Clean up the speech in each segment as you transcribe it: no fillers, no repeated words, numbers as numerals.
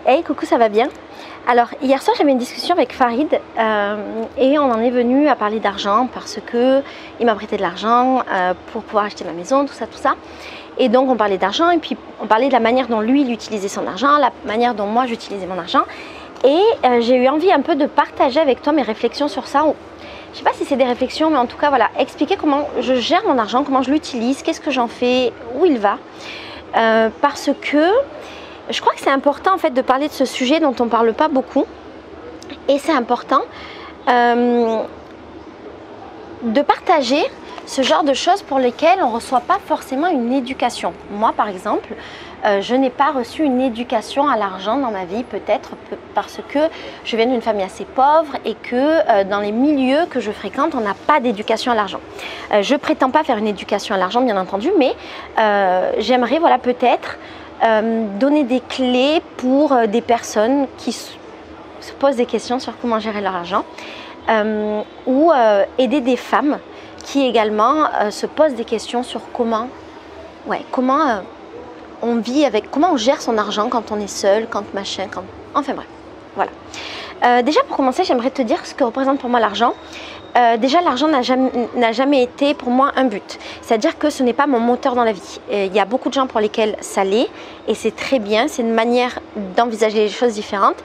Hey, coucou, ça va bien? Alors, hier soir, j'avais une discussion avec Farid et on en est venu à parler d'argent parce que il m'a prêté de l'argent pour pouvoir acheter ma maison, tout ça. Et donc, on parlait d'argent et puis on parlait de la manière dont lui, il utilisait son argent, la manière dont moi, j'utilisais mon argent. Et j'ai eu envie un peu de partager avec toi mes réflexions sur ça. Je ne sais pas si c'est des réflexions, mais en tout cas, voilà, expliquer comment je gère mon argent, comment je l'utilise, qu'est-ce que j'en fais, où il va. Parce que je crois que c'est important en fait de parler de ce sujet dont on ne parle pas beaucoup. Et c'est important de partager ce genre de choses pour lesquelles on ne reçoit pas forcément une éducation. Moi, par exemple, je n'ai pas reçu une éducation à l'argent dans ma vie, peut-être parce que je viens d'une famille assez pauvre et que dans les milieux que je fréquente, on n'a pas d'éducation à l'argent. Je ne prétends pas faire une éducation à l'argent, bien entendu, mais j'aimerais peut-être donner des clés pour des personnes qui se posent des questions sur comment gérer leur argent ou aider des femmes qui également se posent des questions sur comment on vit avec, comment on gère son argent quand on est seul, enfin bref, voilà. Déjà pour commencer, j'aimerais te dire ce que représente pour moi l'argent. Déjà, l'argent n'a jamais été pour moi un but. C'est-à-dire que ce n'est pas mon moteur dans la vie. Il y a beaucoup de gens pour lesquels ça l'est et c'est très bien, c'est une manière d'envisager les choses différentes.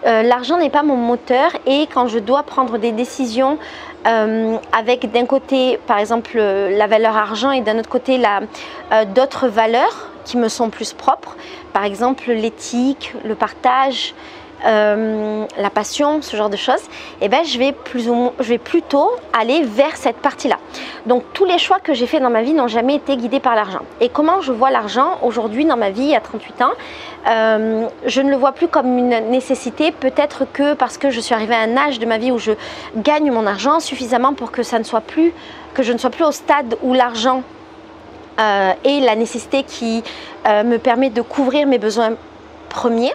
L'argent n'est pas mon moteur et quand je dois prendre des décisions avec d'un côté par exemple la valeur argent et d'un autre côté d'autres valeurs qui me sont plus propres, par exemple l'éthique, le partage, la passion, ce genre de choses, et je vais plutôt aller vers cette partie-là. Donc tous les choix que j'ai faits dans ma vie n'ont jamais été guidés par l'argent. Et comment je vois l'argent aujourd'hui dans ma vie à 38 ans, je ne le vois plus comme une nécessité, peut-être que parce que je suis arrivée à un âge de ma vie où je gagne mon argent suffisamment pour que je ne sois plus au stade où l'argent est la nécessité qui me permet de couvrir mes besoins premiers.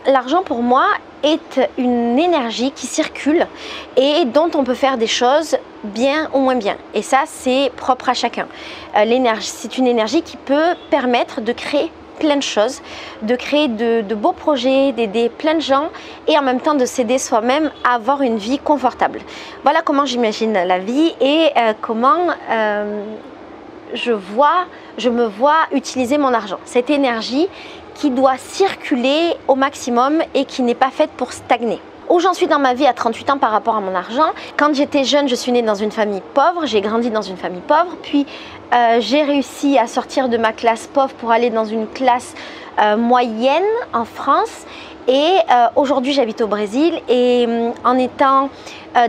L'argent pour moi est une énergie qui circule et dont on peut faire des choses bien ou moins bien. Et ça, c'est propre à chacun. C'est une énergie qui peut permettre de créer plein de choses, de créer de beaux projets, d'aider plein de gens et en même temps de s'aider soi-même à avoir une vie confortable. Voilà comment j'imagine la vie et comment je me vois utiliser mon argent. Cette énergie qui doit circuler au maximum et qui n'est pas faite pour stagner. Où j'en suis dans ma vie à 38 ans par rapport à mon argent. Quand j'étais jeune, je suis née dans une famille pauvre, j'ai grandi dans une famille pauvre, puis j'ai réussi à sortir de ma classe pauvre pour aller dans une classe moyenne en France. Et aujourd'hui, j'habite au Brésil et en étant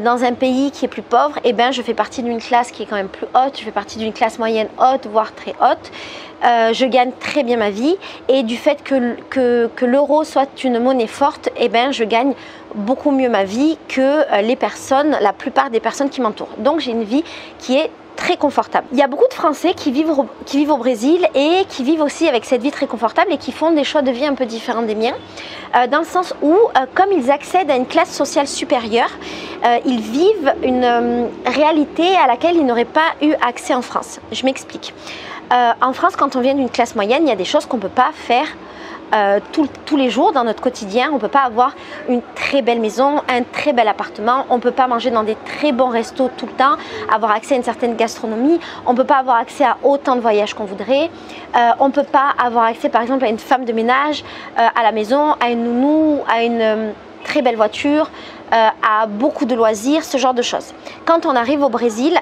dans un pays qui est plus pauvre, je fais partie d'une classe qui est quand même plus haute, je fais partie d'une classe moyenne haute, voire très haute. Je gagne très bien ma vie et du fait que l'euro soit une monnaie forte, je gagne beaucoup mieux ma vie que la plupart des personnes qui m'entourent. Donc j'ai une vie qui est très confortable. Il y a beaucoup de Français qui vivent au Brésil et qui vivent aussi avec cette vie très confortable et qui font des choix de vie un peu différents des miens, dans le sens où, comme ils accèdent à une classe sociale supérieure, ils vivent une réalité à laquelle ils n'auraient pas eu accès en France. Je m'explique. En France, quand on vient d'une classe moyenne, il y a des choses qu'on ne peut pas faire tous les jours dans notre quotidien. On ne peut pas avoir une très belle maison, un très bel appartement, on ne peut pas manger dans des très bons restos tout le temps, avoir accès à une certaine gastronomie, on ne peut pas avoir accès à autant de voyages qu'on voudrait, on ne peut pas avoir accès par exemple à une femme de ménage à la maison, à une nounou, à une très belle voiture, à beaucoup de loisirs, ce genre de choses. Quand on arrive au Brésil,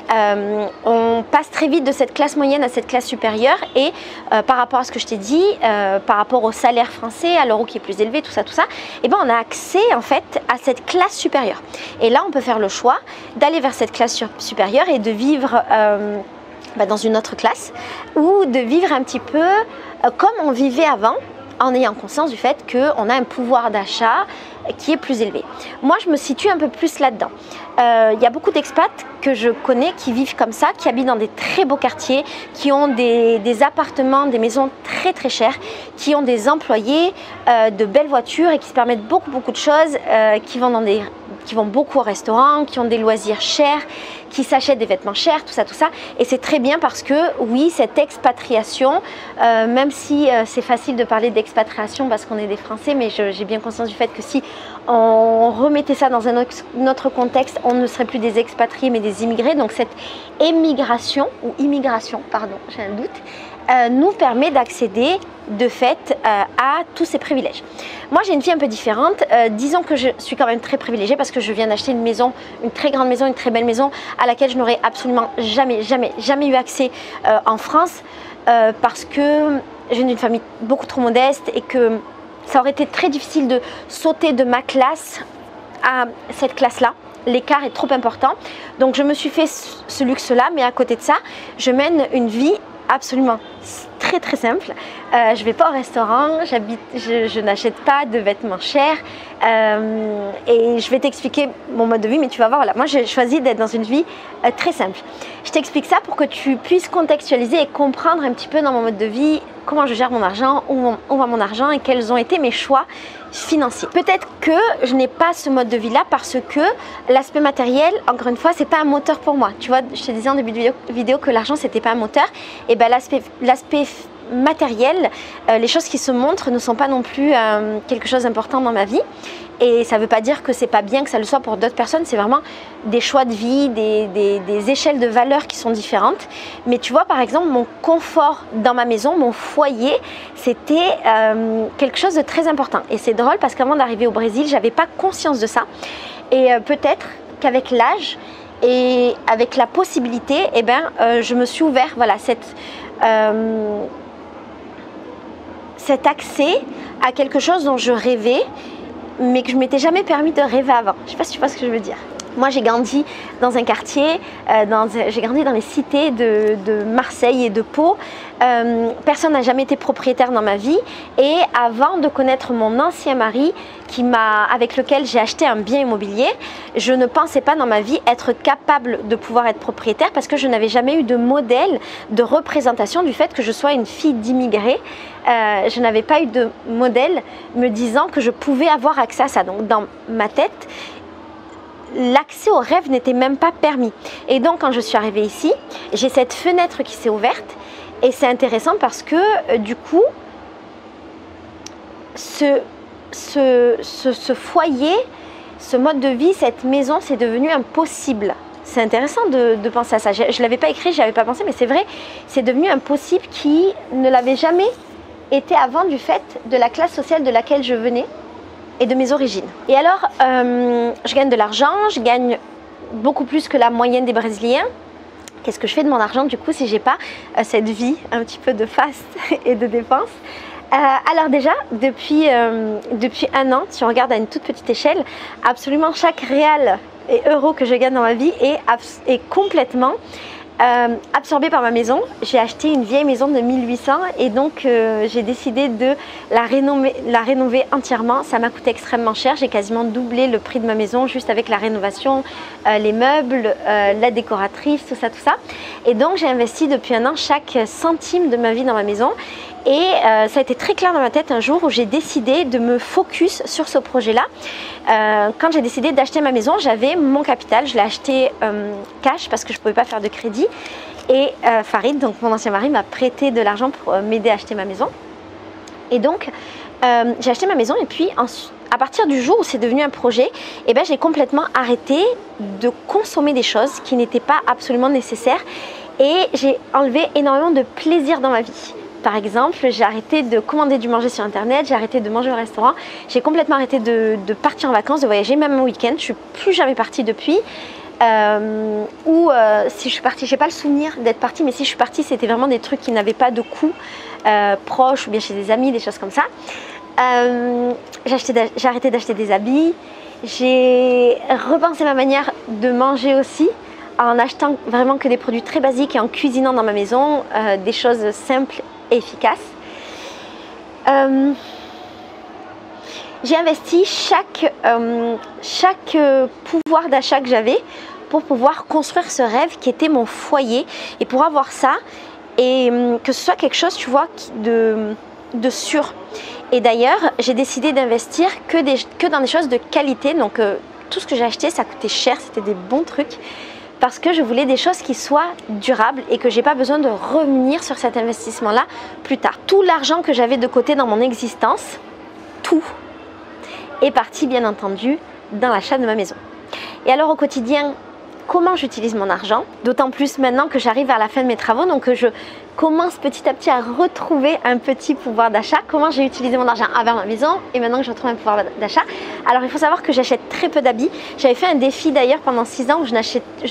on passe très vite de cette classe moyenne à cette classe supérieure et par rapport à ce que je t'ai dit, par rapport au salaire français, à l'euro qui est plus élevé, tout ça, on a accès en fait à cette classe supérieure. Et là, on peut faire le choix d'aller vers cette classe supérieure et de vivre dans une autre classe ou de vivre un petit peu comme on vivait avant, en ayant conscience du fait qu'on a un pouvoir d'achat qui est plus élevé. Moi, je me situe un peu plus là-dedans. Il y a beaucoup d'expats que je connais qui vivent comme ça, qui habitent dans des très beaux quartiers, qui ont des appartements, des maisons très très chères, qui ont des employés, de belles voitures et qui se permettent beaucoup de choses, qui vont beaucoup au restaurant, qui ont des loisirs chers, qui s'achètent des vêtements chers, tout ça. Et c'est très bien parce que oui, cette expatriation, même si c'est facile de parler d'expatriation parce qu'on est des Français, mais j'ai bien conscience du fait que si on remettait ça dans un autre contexte, on ne serait plus des expatriés mais des immigrés. Donc cette émigration, ou immigration, pardon, j'ai un doute, nous permet d'accéder de fait à tous ces privilèges. Moi j'ai une vie un peu différente, disons que je suis quand même très privilégiée parce que je viens d'acheter une maison, une très grande maison, une très belle maison à laquelle je n'aurais absolument jamais eu accès en France parce que je viens d'une famille beaucoup trop modeste et que ça aurait été très difficile de sauter de ma classe à cette classe-là. L'écart est trop important. Donc je me suis fait ce luxe-là, mais à côté de ça, je mène une vie absolument très simple. Je vais pas au restaurant, je n'achète pas de vêtements chers et je vais t'expliquer mon mode de vie, mais tu vas voir, voilà, moi j'ai choisi d'être dans une vie très simple. Je t'explique ça pour que tu puisses contextualiser et comprendre un petit peu dans mon mode de vie comment je gère mon argent, où va mon argent et quels ont été mes choix financiers. Peut-être que je n'ai pas ce mode de vie là parce que l'aspect matériel, encore une fois, c'est pas un moteur pour moi. Tu vois, je te disais en début de vidéo que l'argent c'était pas un moteur, et ben l'aspect matériel, les choses qui se montrent ne sont pas non plus quelque chose d'important dans ma vie. Et ça ne veut pas dire que c'est pas bien que ça le soit pour d'autres personnes, c'est vraiment des choix de vie, des échelles de valeurs qui sont différentes. Mais tu vois, par exemple, mon confort dans ma maison, mon foyer, c'était quelque chose de très important. Et c'est drôle parce qu'avant d'arriver au Brésil, j'avais pas conscience de ça. Et peut-être qu'avec l'âge et avec la possibilité, eh ben, je me suis ouvert, voilà, cet accès à quelque chose dont je rêvais, mais que je m'étais jamais permis de rêver avant. Je ne sais pas si tu vois ce que je veux dire. Moi, j'ai grandi dans un quartier, j'ai grandi dans les cités de Marseille et de Pau. Personne n'a jamais été propriétaire dans ma vie. Et avant de connaître mon ancien mari, avec lequel j'ai acheté un bien immobilier, je ne pensais pas dans ma vie être capable de pouvoir être propriétaire parce que je n'avais jamais eu de modèle de représentation du fait que je sois une fille d'immigrés. Je n'avais pas eu de modèle me disant que je pouvais avoir accès à ça. Donc dans ma tête, l'accès au rêve n'était même pas permis. Et donc quand je suis arrivée ici, j'ai cette fenêtre qui s'est ouverte et c'est intéressant parce que du coup, ce foyer, ce mode de vie, cette maison, c'est devenu impossible. C'est intéressant de penser à ça. Je ne l'avais pas écrit, je n'y avais pas pensé, mais c'est vrai, c'est devenu impossible qui ne l'avait jamais été avant du fait de la classe sociale de laquelle je venais et de mes origines. Et alors, je gagne de l'argent, je gagne beaucoup plus que la moyenne des Brésiliens. Qu'est-ce que je fais de mon argent du coup si j'ai pas cette vie un petit peu de fast et de dépenses? Alors déjà, depuis un an, si on regarde à une toute petite échelle, absolument chaque réal et euro que je gagne dans ma vie est complètement absorbé par ma maison. J'ai acheté une vieille maison de 1800 et donc j'ai décidé de la rénover entièrement. Ça m'a coûté extrêmement cher, j'ai quasiment doublé le prix de ma maison juste avec la rénovation, les meubles, la décoratrice, tout ça. Et donc j'ai investi depuis un an chaque centime de ma vie dans ma maison. Et ça a été très clair dans ma tête un jour où j'ai décidé de me focus sur ce projet-là. Quand j'ai décidé d'acheter ma maison, j'avais mon capital, je l'ai acheté cash parce que je ne pouvais pas faire de crédit. Et Farid, donc mon ancien mari, m'a prêté de l'argent pour m'aider à acheter ma maison. Et donc j'ai acheté ma maison et puis à partir du jour où c'est devenu un projet, eh ben, j'ai complètement arrêté de consommer des choses qui n'étaient pas absolument nécessaires et j'ai enlevé énormément de plaisir dans ma vie. Par exemple, j'ai arrêté de commander du manger sur internet, j'ai arrêté de manger au restaurant, j'ai complètement arrêté de partir en vacances, de voyager, même un week-end. Je suis plus jamais partie depuis. Si je suis partie, j'ai pas le souvenir d'être partie, mais si je suis partie, c'était vraiment des trucs qui n'avaient pas de coût proche ou bien chez des amis, des choses comme ça. J'ai arrêté d'acheter des habits, j'ai repensé ma manière de manger aussi, en achetant vraiment que des produits très basiques et en cuisinant dans ma maison, des choses simples et efficaces. J'ai investi chaque pouvoir d'achat que j'avais pour pouvoir construire ce rêve qui était mon foyer et pour avoir ça et que ce soit quelque chose, tu vois, de sûr. Et d'ailleurs, j'ai décidé d'investir que dans des choses de qualité. Donc tout ce que j'ai acheté, ça coûtait cher, c'était des bons trucs parce que je voulais des choses qui soient durables et que j'ai pas besoin de revenir sur cet investissement-là plus tard. Tout l'argent que j'avais de côté dans mon existence, tout est parti bien entendu dans l'achat de ma maison. Et alors au quotidien, comment j'utilise mon argent, d'autant plus maintenant que j'arrive à la fin de mes travaux, donc je commence petit à petit à retrouver un petit pouvoir d'achat. Comment j'ai utilisé mon argent avant ma maison et maintenant que je retrouve un pouvoir d'achat. Alors il faut savoir que j'achète très peu d'habits. J'avais fait un défi d'ailleurs pendant 6 ans où je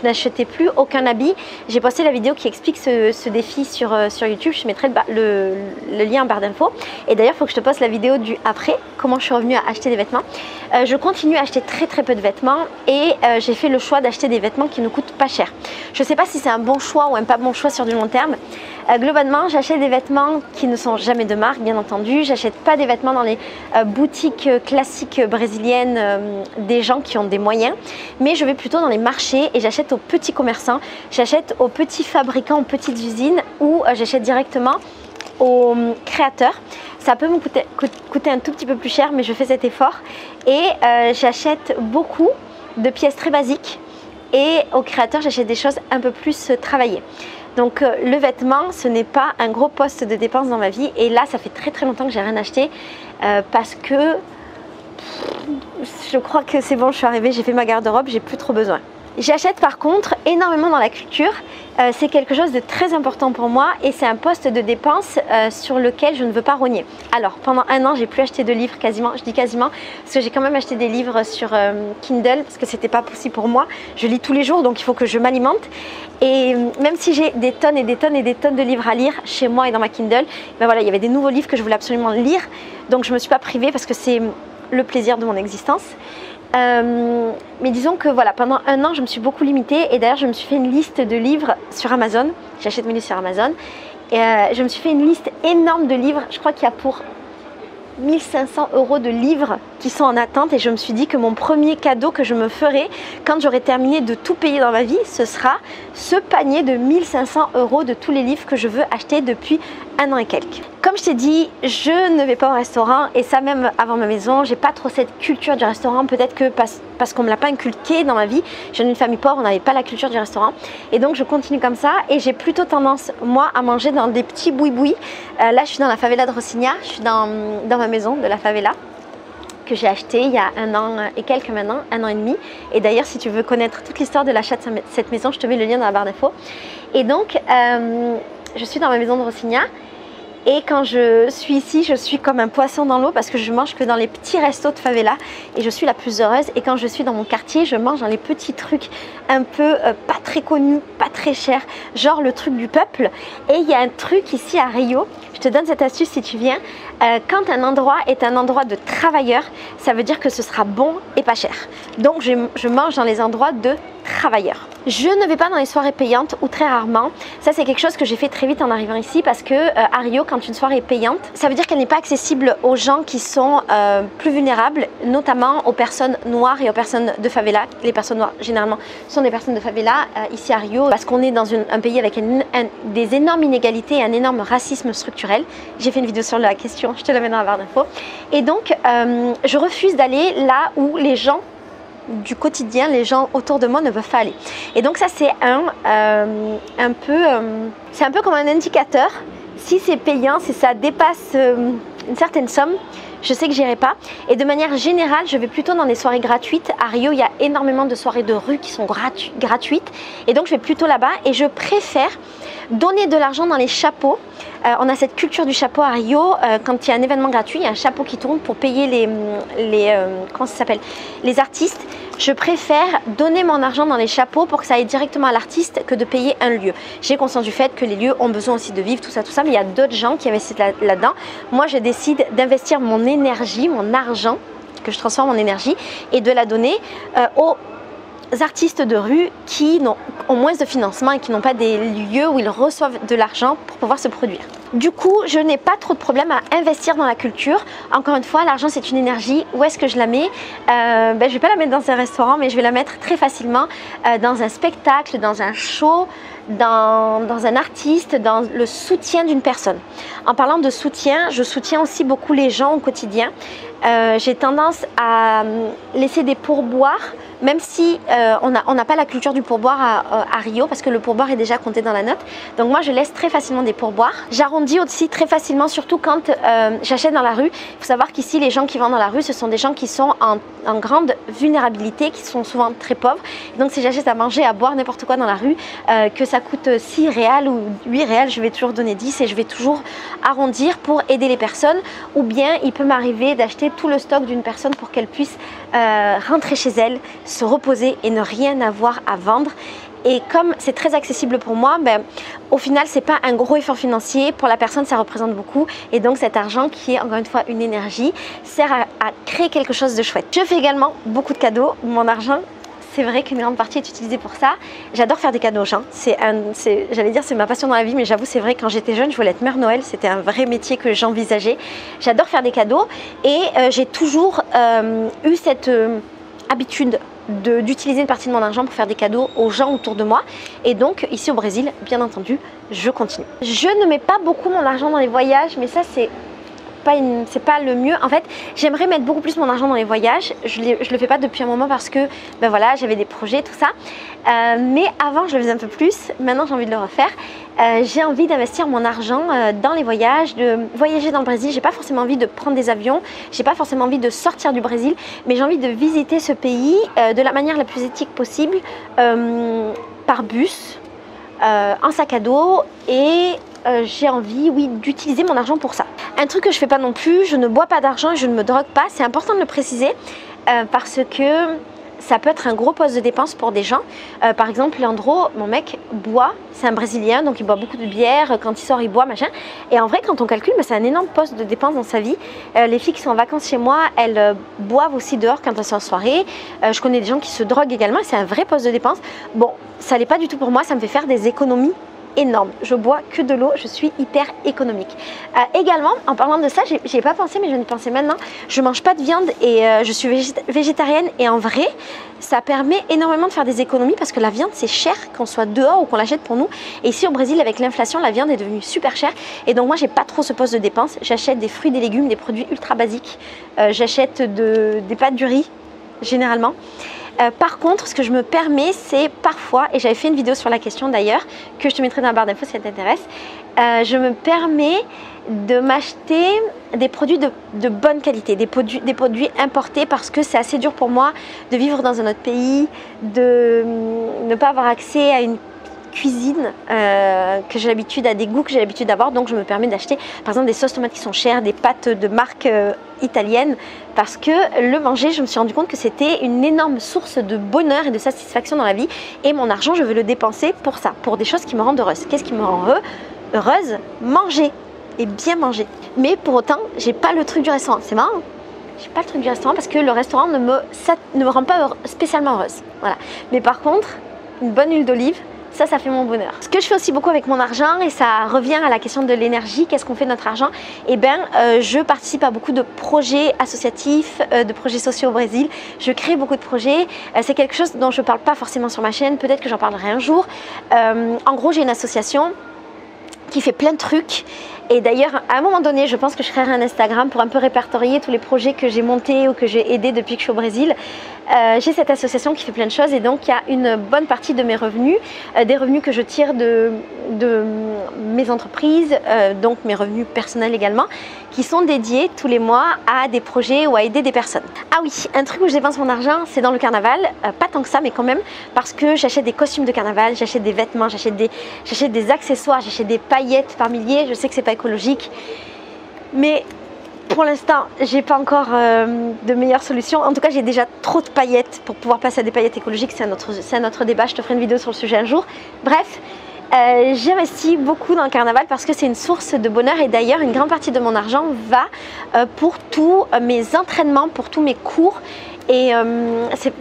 n'achetais plus aucun habit. J'ai posté la vidéo qui explique ce défi sur YouTube. Je mettrai le lien en barre d'infos. Et d'ailleurs il faut que je te poste la vidéo du après, comment je suis revenue à acheter des vêtements. Je continue à acheter très peu de vêtements et j'ai fait le choix d'acheter des vêtements qui ne coûtent pas cher. Je ne sais pas si c'est un bon choix ou un pas bon choix sur du long terme. Globalement, j'achète des vêtements qui ne sont jamais de marque, bien entendu. J'achète pas des vêtements dans les boutiques classiques brésiliennes des gens qui ont des moyens, mais je vais plutôt dans les marchés et j'achète aux petits commerçants, j'achète aux petits fabricants, aux petites usines ou j'achète directement aux créateurs. Ça peut me coûter un tout petit peu plus cher, mais je fais cet effort et j'achète beaucoup de pièces très basiques et aux créateurs, j'achète des choses un peu plus travaillées. Donc le vêtement, ce n'est pas un gros poste de dépense dans ma vie. Et là, ça fait très longtemps que j'ai rien acheté parce que je crois que c'est bon, je suis arrivée, j'ai fait ma garde-robe, j'ai plus trop besoin. J'achète par contre énormément dans la culture. C'est quelque chose de très important pour moi et c'est un poste de dépense sur lequel je ne veux pas rogner. Alors pendant 1 an, j'ai plus acheté de livres quasiment, je dis quasiment parce que j'ai quand même acheté des livres sur Kindle parce que c'était pas possible pour moi. Je lis tous les jours donc il faut que je m'alimente et même si j'ai des tonnes et des tonnes et des tonnes de livres à lire chez moi et dans ma Kindle, ben voilà, il y avait des nouveaux livres que je voulais absolument lire donc je me suis pas privée parce que c'est le plaisir de mon existence. Mais disons que voilà, pendant 1 an, je me suis beaucoup limitée et d'ailleurs, je me suis fait une liste de livres sur Amazon. J'achète mes livres sur Amazon et je me suis fait une liste énorme de livres. Je crois qu'il y a pour 1 500 € de livres qui sont en attente et je me suis dit que mon premier cadeau que je me ferai quand j'aurai terminé de tout payer dans ma vie, ce sera ce panier de 1 500 € de tous les livres que je veux acheter depuis 1 an et quelques. Comme je t'ai dit, je ne vais pas au restaurant et ça même avant ma maison, j'ai pas trop cette culture du restaurant, peut-être que parce qu'on me l'a pas inculqué dans ma vie. Je viens d'une famille pauvre, on n'avait pas la culture du restaurant et donc je continue comme ça et j'ai plutôt tendance moi à manger dans des petits boui-boui. Là je suis dans la favela de Rocinha, je suis dans ma maison de la favela que j'ai acheté il y a 1 an et quelques maintenant, 1 an et demi. Et d'ailleurs, si tu veux connaître toute l'histoire de l'achat de cette maison, je te mets le lien dans la barre d'infos. Et donc, je suis dans ma maison de Rocinha. Et quand je suis ici, je suis comme un poisson dans l'eau parce que je mange que dans les petits restos de favela et je suis la plus heureuse. Et quand je suis dans mon quartier, je mange dans les petits trucs un peu pas très connus, pas très chers, genre le truc du peuple. Et il y a un truc ici à Rio, je te donne cette astuce si tu viens. Quand un endroit est un endroit de travailleurs, ça veut dire que ce sera bon et pas cher. Donc je mange dans les endroits de travailleurs. Je ne vais pas dans les soirées payantes ou très rarement. Ça c'est quelque chose que j'ai fait très vite en arrivant ici parce que à Rio, quand une soirée est payante, ça veut dire qu'elle n'est pas accessible aux gens qui sont plus vulnérables, notamment aux personnes noires et aux personnes de favela. Les personnes noires généralement sont des personnes de favela ici à Rio parce qu'on est dans un pays avec des énormes inégalités et un énorme racisme structurel. J'ai fait une vidéo sur la question, je te la mets dans la barre d'infos. Et donc je refuse d'aller là où les gens du quotidien, les gens autour de moi ne peuvent pas aller. Et donc ça c'est un peu comme un indicateur. Si c'est payant, si ça dépasse une certaine somme, je sais que j'irai pas. Et de manière générale, je vais plutôt dans des soirées gratuites. À Rio, il y a énormément de soirées de rue qui sont gratuites. Et donc je vais plutôt là-bas et je préfère donner de l'argent dans les chapeaux. On a cette culture du chapeau à Rio. Quand il y a un événement gratuit, il y a un chapeau qui tourne pour payer comment ça s'appelle, les artistes. Je préfère donner mon argent dans les chapeaux pour que ça aille directement à l'artiste que de payer un lieu. J'ai conscience du fait que les lieux ont besoin aussi de vivre, tout ça, mais il y a d'autres gens qui investissent là-dedans. Moi, je décide d'investir mon énergie, mon argent, que je transforme en énergie, et de la donner aux artistes de rue qui ont moins de financement et qui n'ont pas des lieux où ils reçoivent de l'argent pour pouvoir se produire. Du coup, je n'ai pas trop de problème à investir dans la culture. Encore une fois, l'argent c'est une énergie. Où est-ce que je la mets? Je ne vais pas la mettre dans un restaurant, mais je vais la mettre très facilement dans un spectacle, dans un show, dans un artiste, dans le soutien d'une personne. En parlant de soutien, je soutiens aussi beaucoup les gens au quotidien. J'ai tendance à laisser des pourboires, même si on n'a pas la culture du pourboire à Rio, parce que le pourboire est déjà compté dans la note. Donc moi je laisse très facilement des pourboires. J'arrondis aussi très facilement, surtout quand j'achète dans la rue. Il faut savoir qu'ici les gens qui vendent dans la rue, ce sont des gens qui sont en grande vulnérabilité, qui sont souvent très pauvres. Donc si j'achète à manger, à boire, n'importe quoi dans la rue, que ça coûte 6 réals ou 8 réals, je vais toujours donner 10 et je vais toujours arrondir pour aider les personnes. Ou bien il peut m'arriver d'acheter tout le stock d'une personne pour qu'elle puisse rentrer chez elle, se reposer et ne rien avoir à vendre. Et comme c'est très accessible pour moi, au final c'est pas un gros effort financier. Pour la personne ça représente beaucoup. Et donc cet argent qui est encore une fois une énergie sert à créer quelque chose de chouette. Je fais également beaucoup de cadeaux. Mon argent, c'est vrai qu'une grande partie est utilisée pour ça. J'adore faire des cadeaux aux gens. J'allais dire c'est ma passion dans la vie, mais j'avoue c'est vrai, quand j'étais jeune je voulais être Mère Noël. C'était un vrai métier que j'envisageais. J'adore faire des cadeaux et j'ai toujours eu cette habitude d'utiliser une partie de mon argent pour faire des cadeaux aux gens autour de moi. Et donc ici au Brésil, bien entendu, je continue. Je ne mets pas beaucoup mon argent dans les voyages, mais ça c'est pas le mieux. En fait, j'aimerais mettre beaucoup plus mon argent dans les voyages. Je le fais pas depuis un moment parce que voilà, j'avais des projets, tout ça. Mais avant, je le faisais un peu plus. Maintenant, j'ai envie de le refaire. J'ai envie d'investir mon argent dans les voyages, de voyager dans le Brésil. J'ai pas forcément envie de prendre des avions. J'ai pas forcément envie de sortir du Brésil, mais j'ai envie de visiter ce pays de la manière la plus éthique possible, par bus, en sac à dos et j'ai envie, oui, d'utiliser mon argent pour ça. Un truc que je fais pas non plus, je ne bois pas d'argent et je ne me drogue pas. C'est important de le préciser parce que ça peut être un gros poste de dépense pour des gens. Par exemple, Leandro, mon mec, boit. C'est un Brésilien, donc il boit beaucoup de bière. Quand il sort, il boit, machin. Et en vrai, quand on calcule, c'est un énorme poste de dépense dans sa vie. Les filles qui sont en vacances chez moi, elles boivent aussi dehors quand elles sont en soirée. Je connais des gens qui se droguent également. C'est un vrai poste de dépense. Bon, ça l'est pas du tout pour moi. Ça me fait faire des économies énorme. Je bois que de l'eau, je suis hyper économique. Également, en parlant de ça, j'y ai pas pensé, mais je viens de penser maintenant, je mange pas de viande et je suis végétarienne et en vrai, ça permet énormément de faire des économies parce que la viande c'est cher qu'on soit dehors ou qu'on l'achète pour nous. Et ici au Brésil, avec l'inflation, la viande est devenue super chère et donc moi j'ai pas trop ce poste de dépense. J'achète des fruits, des légumes, des produits ultra basiques. J'achète des pâtes, du riz généralement. Par contre, ce que je me permets, c'est parfois, et j'avais fait une vidéo sur la question d'ailleurs, que je te mettrai dans la barre d'infos si ça t'intéresse, je me permets de m'acheter des produits de bonne qualité, des produits importés parce que c'est assez dur pour moi de vivre dans un autre pays, de ne pas avoir accès à une cuisine que j'ai l'habitude, à des goûts que j'ai l'habitude d'avoir, donc je me permets d'acheter par exemple des sauces tomates qui sont chères, des pâtes de marque italienne, parce que le manger, je me suis rendu compte que c'était une énorme source de bonheur et de satisfaction dans la vie, et mon argent je veux le dépenser pour ça, pour des choses qui me rendent heureuse. Qu'est-ce qui me rend heureuse? Manger, et bien manger. Mais pour autant, j'ai pas le truc du restaurant. C'est marrant, j'ai pas le truc du restaurant parce que le restaurant ne me rend pas spécialement heureuse. Voilà. Mais par contre, une bonne huile d'olive, ça fait mon bonheur. Ce que je fais aussi beaucoup avec mon argent, et ça revient à la question de l'énergie, qu'est-ce qu'on fait de notre argent? Eh bien, je participe à beaucoup de projets associatifs, de projets sociaux au Brésil. Je crée beaucoup de projets. C'est quelque chose dont je ne parle pas forcément sur ma chaîne. Peut-être que j'en parlerai un jour. En gros, j'ai une association qui fait plein de trucs. Et d'ailleurs, à un moment donné, je pense que je créerai un Instagram pour un peu répertorier tous les projets que j'ai montés ou que j'ai aidés depuis que je suis au Brésil. J'ai cette association qui fait plein de choses et donc il y a une bonne partie de mes revenus, des revenus que je tire de mes entreprises, donc mes revenus personnels également, qui sont dédiés tous les mois à des projets ou à aider des personnes. Ah oui, un truc où je dépense mon argent, c'est dans le carnaval, pas tant que ça, mais quand même, parce que j'achète des costumes de carnaval, j'achète des vêtements, j'achète des accessoires, j'achète des paillettes par milliers. Je sais que c'est pas écologique, mais pour l'instant, j'ai pas encore de meilleure solution. En tout cas, j'ai déjà trop de paillettes pour pouvoir passer à des paillettes écologiques. C'est un autre débat. Je te ferai une vidéo sur le sujet un jour. Bref, j'investis beaucoup dans le carnaval parce que c'est une source de bonheur. Et d'ailleurs, une grande partie de mon argent va pour tous mes entraînements, pour tous mes cours Et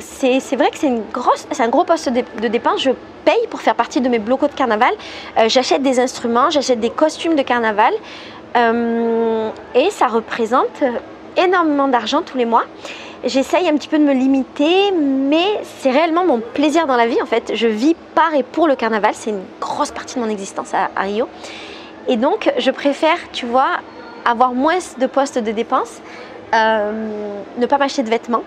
c'est vrai que c'est un gros poste de dépense. Je paye pour faire partie de mes blocos de carnaval. J'achète des instruments, j'achète des costumes de carnaval. Et ça représente énormément d'argent tous les mois. J'essaye un petit peu de me limiter, mais c'est réellement mon plaisir dans la vie en fait. Je vis par et pour le carnaval, c'est une grosse partie de mon existence à Rio. Et donc je préfère, tu vois, avoir moins de postes de dépenses, ne pas m'acheter de vêtements,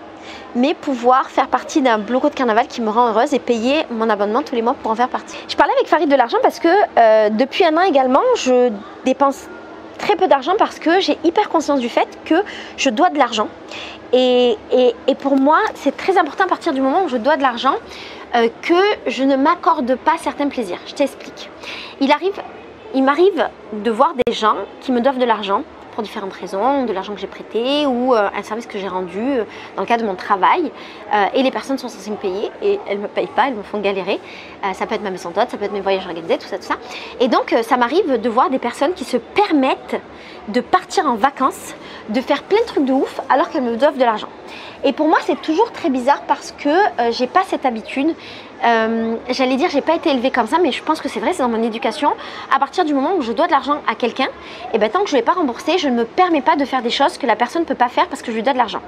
mais pouvoir faire partie d'un bloco de carnaval qui me rend heureuse et payer mon abonnement tous les mois pour en faire partie. Je parlais avec Farid de l'argent parce que depuis un an également, je dépense très peu d'argent parce que j'ai hyper conscience du fait que je dois de l'argent. Et pour moi, c'est très important à partir du moment où je dois de l'argent que je ne m'accorde pas certains plaisirs. Je t'explique. Il m'arrive de voir des gens qui me doivent de l'argent pour différentes raisons, de l'argent que j'ai prêté ou un service que j'ai rendu dans le cadre de mon travail. Et les personnes sont censées me payer et elles ne me payent pas, elles me font galérer. Ça peut être ma maison d'hôte, ça peut être mes voyages organisés, tout ça, tout ça. Et donc, ça m'arrive de voir des personnes qui se permettent de partir en vacances, de faire plein de trucs de ouf alors qu'elles me doivent de l'argent. Et pour moi, c'est toujours très bizarre parce que j'ai pas cette habitude. J'allais dire, j'ai pas été élevée comme ça, mais je pense que c'est vrai, c'est dans mon éducation. À partir du moment où je dois de l'argent à quelqu'un, et ben tant que je ne l'ai pas remboursé, je ne me permets pas de faire des choses que la personne ne peut pas faire parce que je lui dois de l'argent.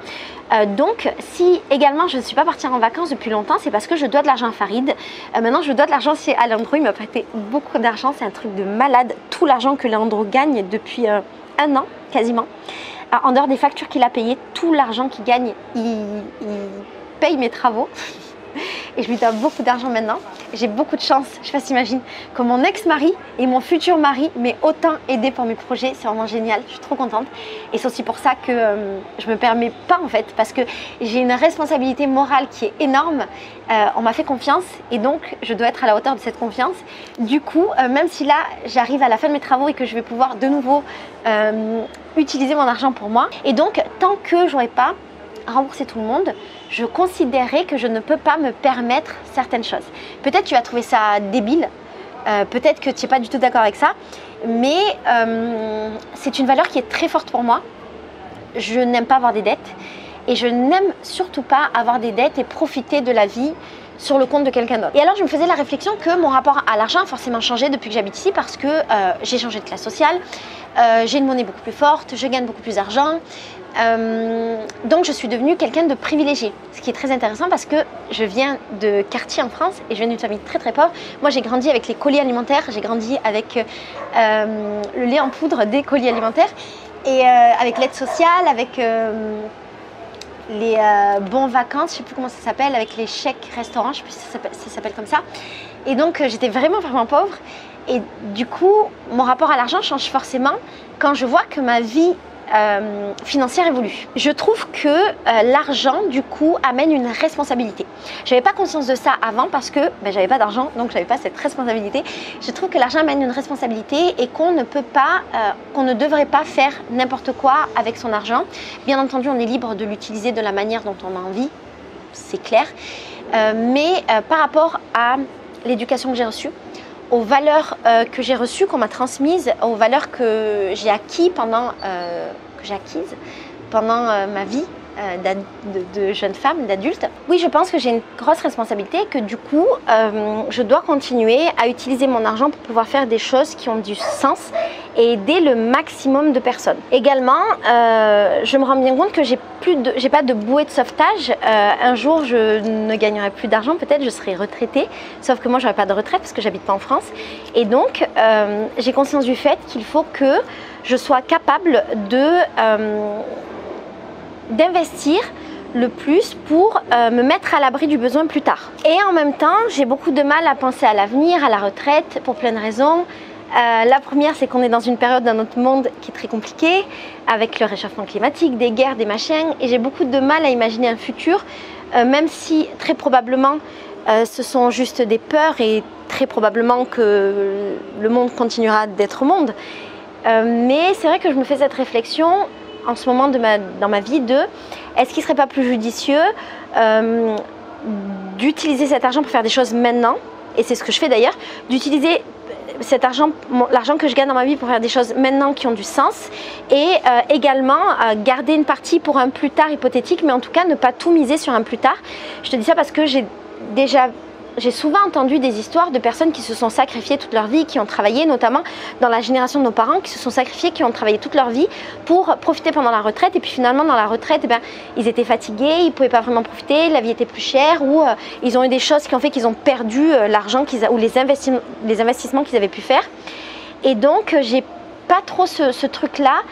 Donc, si également je ne suis pas partie en vacances depuis longtemps, c'est parce que je dois de l'argent à Farid. Maintenant, je dois de l'argent chez Alejandro, il m'a prêté beaucoup d'argent, c'est un truc de malade. Tout l'argent que Alejandro gagne depuis un an, quasiment. En dehors des factures qu'il a payées, tout l'argent qu'il gagne, il paye mes travaux. Et je lui dois beaucoup d'argent maintenant. J'ai beaucoup de chance, je ne sais pas si t'imagines, que mon ex-mari et mon futur mari m'aient autant aidé pour mes projets. C'est vraiment génial, je suis trop contente. Et c'est aussi pour ça que je ne me permets pas en fait, parce que j'ai une responsabilité morale qui est énorme. On m'a fait confiance et donc je dois être à la hauteur de cette confiance. Du coup, même si là j'arrive à la fin de mes travaux et que je vais pouvoir de nouveau utiliser mon argent pour moi, et donc tant que je n'aurai pas rembourser tout le monde, je considérais que je ne peux pas me permettre certaines choses. Peut-être tu vas trouver ça débile, peut-être que tu n'es pas du tout d'accord avec ça, mais c'est une valeur qui est très forte pour moi. Je n'aime pas avoir des dettes et je n'aime surtout pas avoir des dettes et profiter de la vie sur le compte de quelqu'un d'autre. Et alors je me faisais la réflexion que mon rapport à l'argent a forcément changé depuis que j'habite ici parce que j'ai changé de classe sociale, j'ai une monnaie beaucoup plus forte, je gagne beaucoup plus d'argent. Donc je suis devenue quelqu'un de privilégié, ce qui est très intéressant parce que je viens de quartier en France et je viens d'une famille très très pauvre. Moi j'ai grandi avec les colis alimentaires, j'ai grandi avec le lait en poudre des colis alimentaires et avec l'aide sociale, avec les bons vacances, je ne sais plus comment ça s'appelle, avec les chèques restaurants, je ne sais plus si ça s'appelle comme ça. Et donc j'étais vraiment pauvre et du coup mon rapport à l'argent change forcément quand je vois que ma vie financière évolue. Je trouve que l'argent du coup amène une responsabilité. J'avais pas conscience de ça avant parce que j'avais pas d'argent, donc j'avais pas cette responsabilité. Je trouve que l'argent amène une responsabilité et qu'on ne peut pas, qu'on ne devrait pas faire n'importe quoi avec son argent. Bien entendu, on est libre de l'utiliser de la manière dont on a envie, c'est clair. Mais par rapport à l'éducation que j'ai reçue, aux valeurs que j'ai reçues, qu'on m'a transmises, aux valeurs que j'ai acquises pendant ma vie de jeune femme, d'adulte. Oui, je pense que j'ai une grosse responsabilité et que du coup, je dois continuer à utiliser mon argent pour pouvoir faire des choses qui ont du sens et aider le maximum de personnes. Également, je me rends bien compte que j'ai pas de bouée de sauvetage. Un jour, je ne gagnerai plus d'argent, peut-être je serai retraitée, sauf que moi, je n'aurai pas de retraite parce que j'habite pas en France. Et donc, j'ai conscience du fait qu'il faut que je sois capable d'investir le plus pour me mettre à l'abri du besoin plus tard. Et en même temps, j'ai beaucoup de mal à penser à l'avenir, à la retraite, pour plein de raisons. La première, c'est qu'on est dans une période dans notre monde qui est très compliquée, avec le réchauffement climatique, des guerres, des machins, et j'ai beaucoup de mal à imaginer un futur, même si très probablement ce sont juste des peurs et très probablement que le monde continuera d'être monde. Mais c'est vrai que je me fais cette réflexion en ce moment dans ma vie de est-ce qu'il ne serait pas plus judicieux d'utiliser cet argent pour faire des choses maintenant, et c'est ce que je fais d'ailleurs, d'utiliser cet argent, l'argent que je gagne dans ma vie pour faire des choses maintenant qui ont du sens et également garder une partie pour un plus tard hypothétique, mais en tout cas ne pas tout miser sur un plus tard. Je te dis ça parce que j'ai souvent entendu des histoires de personnes qui se sont sacrifiées toute leur vie, qui ont travaillé, notamment dans la génération de nos parents, qui se sont sacrifiés, qui ont travaillé toute leur vie pour profiter pendant la retraite. Et puis finalement, dans la retraite, ils étaient fatigués, ils ne pouvaient pas vraiment profiter, la vie était plus chère, ou ils ont eu des choses qui ont fait qu'ils ont perdu l'argent ou les investissements qu'ils avaient pu faire. Et donc, j'ai pas trop ce truc-là,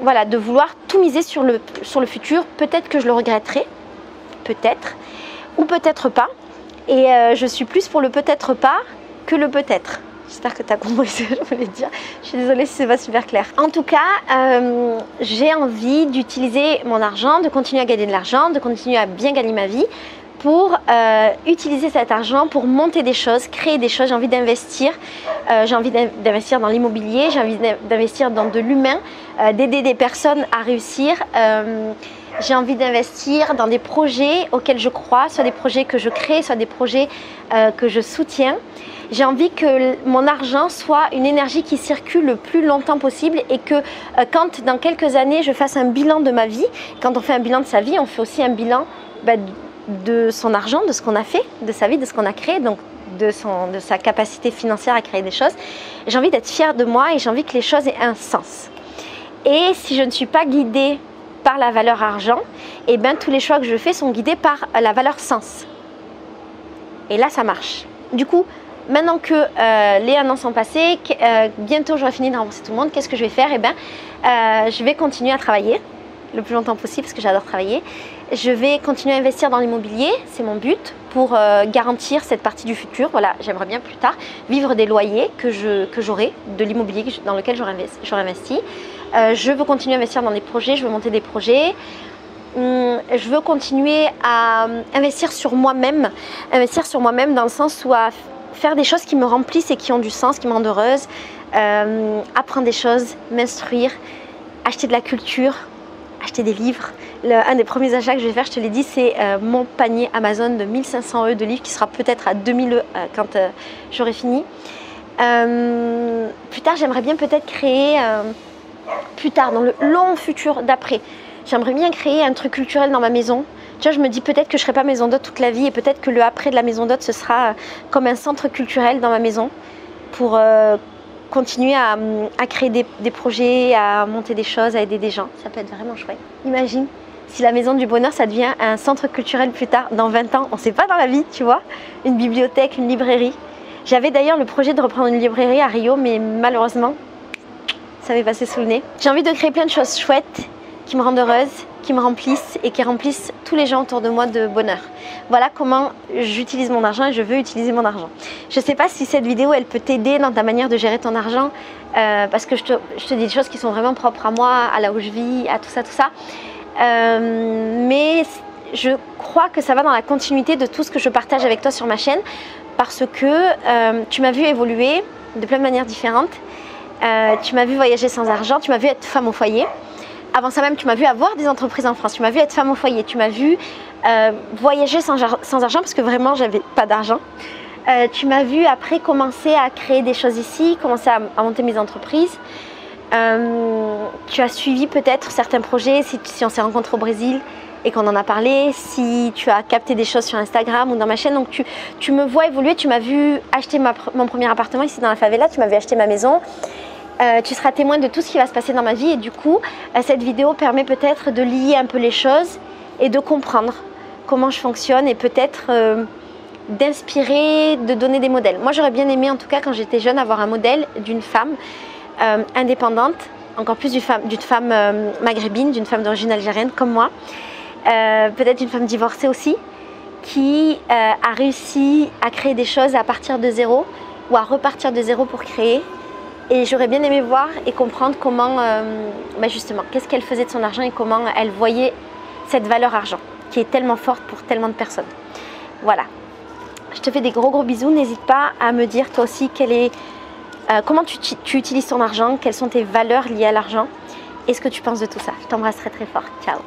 voilà, de vouloir tout miser sur le futur. Peut-être que je le regretterai, peut-être, ou peut-être pas. Et je suis plus pour le peut-être pas que le peut-être. J'espère que tu as compris ce que je voulais dire. Je suis désolée si c'est pas super clair. En tout cas, j'ai envie d'utiliser mon argent, de continuer à gagner de l'argent, de continuer à bien gagner ma vie pour utiliser cet argent pour monter des choses, créer des choses. J'ai envie d'investir. J'ai envie d'investir dans l'immobilier, j'ai envie d'investir dans de l'humain, d'aider des personnes à réussir. J'ai envie d'investir dans des projets auxquels je crois, soit des projets que je crée, soit des projets que je soutiens. J'ai envie que mon argent soit une énergie qui circule le plus longtemps possible et que quand dans quelques années je fasse un bilan de ma vie, quand on fait un bilan de sa vie, on fait aussi un bilan de son argent, de ce qu'on a fait, de sa vie, de ce qu'on a créé, donc de sa capacité financière à créer des choses. J'ai envie d'être fière de moi et j'ai envie que les choses aient un sens. Et si je ne suis pas guidée par la valeur argent, et bien tous les choix que je fais sont guidés par la valeur sens. Et là, ça marche. Du coup, maintenant que les 1 an sont passés, bientôt j'aurai fini de rembourser tout le monde, qu'est-ce que je vais faire? Je vais continuer à travailler le plus longtemps possible parce que j'adore travailler. Je vais continuer à investir dans l'immobilier, c'est mon but, pour garantir cette partie du futur. Voilà, j'aimerais bien plus tard vivre des loyers que j'aurai, de l'immobilier dans lequel j'aurai investi. Je veux continuer à investir dans des projets, je veux monter des projets. Je veux continuer à investir sur moi-même dans le sens où à faire des choses qui me remplissent et qui ont du sens, qui me rendent heureuse, apprendre des choses, m'instruire, acheter de la culture, acheter des livres. Un des premiers achats que je vais faire, je te l'ai dit, c'est mon panier Amazon de 1500 € de livres qui sera peut-être à 2000 € quand j'aurai fini. Plus tard, j'aimerais bien peut-être créer, plus tard, dans le long futur d'après, j'aimerais bien créer un truc culturel dans ma maison. Tu vois, je me dis peut-être que je ne serai pas maison d'hôte toute la vie et peut-être que le après de la maison d'hôte, ce sera comme un centre culturel dans ma maison pour continuer à créer des projets, à monter des choses, à aider des gens. Ça peut être vraiment chouette. Imagine si la maison du bonheur, ça devient un centre culturel plus tard, dans 20 ans. On ne sait pas dans la vie, tu vois. Une bibliothèque, une librairie. J'avais d'ailleurs le projet de reprendre une librairie à Rio, mais malheureusement, ça m'est passé sous le nez. J'ai envie de créer plein de choses chouettes qui me rendent heureuse, qui me remplissent et qui remplissent tous les gens autour de moi de bonheur. Voilà comment j'utilise mon argent et je veux utiliser mon argent. Je ne sais pas si cette vidéo, elle peut t'aider dans ta manière de gérer ton argent parce que je te dis des choses qui sont vraiment propres à moi, à là où je vis, à tout ça. Mais je crois que ça va dans la continuité de tout ce que je partage avec toi sur ma chaîne parce que tu m'as vu évoluer de plein de manières différentes. Tu m'as vu voyager sans argent, tu m'as vu être femme au foyer. Avant ça même, tu m'as vu avoir des entreprises en France, tu m'as vu être femme au foyer, tu m'as vu voyager sans argent parce que vraiment, j'avais pas d'argent. Tu m'as vu après commencer à créer des choses ici, commencer à monter mes entreprises. Tu as suivi peut-être certains projets si on s'est rencontrés au Brésil et qu'on en a parlé, si tu as capté des choses sur Instagram ou dans ma chaîne. Donc tu me vois évoluer, tu m'as vu acheter mon premier appartement ici dans la favela, tu m'as vu acheter ma maison. Tu seras témoin de tout ce qui va se passer dans ma vie et du coup, cette vidéo permet peut-être de lier un peu les choses et de comprendre comment je fonctionne et peut-être d'inspirer, de donner des modèles. Moi, j'aurais bien aimé, en tout cas, quand j'étais jeune, avoir un modèle d'une femme indépendante, encore plus d'une femme maghrébine, d'une femme d'origine algérienne comme moi, peut-être une femme divorcée aussi, qui a réussi à créer des choses à partir de zéro ou à repartir de zéro pour créer. Et j'aurais bien aimé voir et comprendre comment, justement, qu'est-ce qu'elle faisait de son argent et comment elle voyait cette valeur argent qui est tellement forte pour tellement de personnes. Voilà. Je te fais des gros bisous. N'hésite pas à me dire toi aussi comment tu utilises ton argent, quelles sont tes valeurs liées à l'argent et ce que tu penses de tout ça. Je t'embrasse très fort. Ciao.